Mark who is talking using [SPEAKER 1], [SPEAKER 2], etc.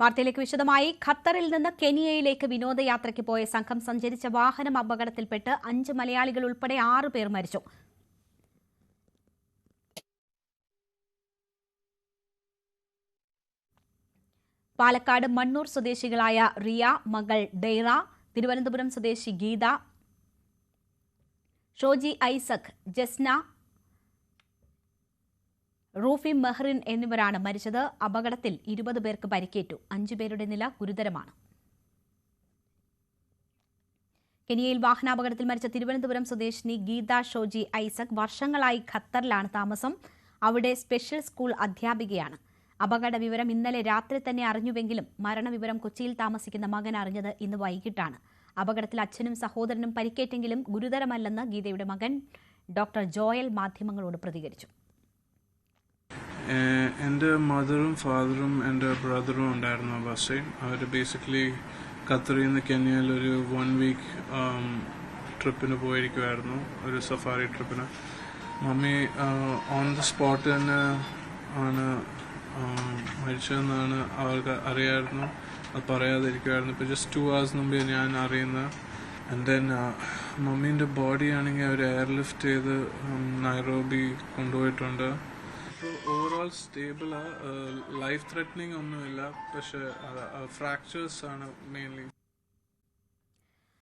[SPEAKER 1] വാർത്തയിലേക്ക് വിശദമായി. ഖത്തറിൽ നിന്ന് കെനിയയിലേക്ക് വിനോദയാത്രയ്ക്ക് പോയ സംഘം സഞ്ചരിച്ച വാഹനം അപകടത്തിൽപ്പെട്ട് 5 മലയാളികൾ ഉൾപ്പെടെ 6 പേർ മരിച്ചു. പാലക്കാട് മണ്ണൂർ സ്വദേശികളായ റിയ, മകൾ ഡെയ്റ, തിരുവനന്തപുരം സ്വദേശി ഗീത, ഷോജി ഐസക്, ജസ്ന, റൂഫി മെഹ്റിൻ എന്നിവരാണ് മരിച്ചത്. അപകടത്തിൽ 20 പേർക്ക് പരിക്കേറ്റു. 5 പേരുടെ നില ഗുരുതരമാണ്. കെനിയയിൽ വാഹനാപകടത്തിൽ മരിച്ച തിരുവനന്തപുരം സ്വദേശിനി ഗീത ഷോജി ഐസക് വർഷങ്ങളായി ഖത്തറിലാണ് താമസം. അവിടെ സ്പെഷ്യൽ സ്കൂൾ അധ്യാപികയാണ്. അപകട വിവരം ഇന്നലെ രാത്രി തന്നെ അറിഞ്ഞുവെങ്കിലും മരണവിവരം കൊച്ചിയിൽ താമസിക്കുന്ന മകൻ അറിഞ്ഞത് ഇന്ന് വൈകിട്ടാണ്. അപകടത്തിൽ അച്ഛനും സഹോദരനും പരിക്കേറ്റെങ്കിലും ഗുരുതരമല്ലെന്ന് ഗീതയുടെ മകൻ ഡോക്ടർ ജോയൽ മാധ്യമങ്ങളോട് പ്രതികരിച്ചു.
[SPEAKER 2] എൻ്റെ മദറും ഫാദറും എൻ്റെ ബ്രദറും ഉണ്ടായിരുന്നു ആ ബസ്സിൽ. അവർ ബേസിക്കലി ഖത്തറിൽ നിന്ന് കെനിയയിൽ ഒരു 1 വീക്ക് ട്രിപ്പിന് പോയിരിക്കുമായിരുന്നു, ഒരു സഫാരി ട്രിപ്പിന്. മമ്മി ഓൺ ദ സ്പോട്ട് തന്നെ ആണ് മരിച്ചതെന്നാണ് അവർക്ക് അറിയായിരുന്നു. അത് പറയാതിരിക്കുമായിരുന്നു. ഇപ്പോൾ ജസ്റ്റ് 2 hours മുമ്പേ ഞാൻ അറിയുന്നത്. ആൻഡ് ദെൻ മമ്മീൻ്റെ ബോഡി ആണെങ്കിൽ അവർ എയർലിഫ്റ്റ് ചെയ്ത് നൈറോബി കൊണ്ടുപോയിട്ടുണ്ട്. ഇപ്പോൾ ഓവറോൾ സ്റ്റേബിളാണ്, ലൈഫ് ത്രെറ്റനിങ് ഒന്നുമില്ല. പക്ഷേ ഫ്രാക്ചേഴ്സ് ആണ് മെയിൻലി.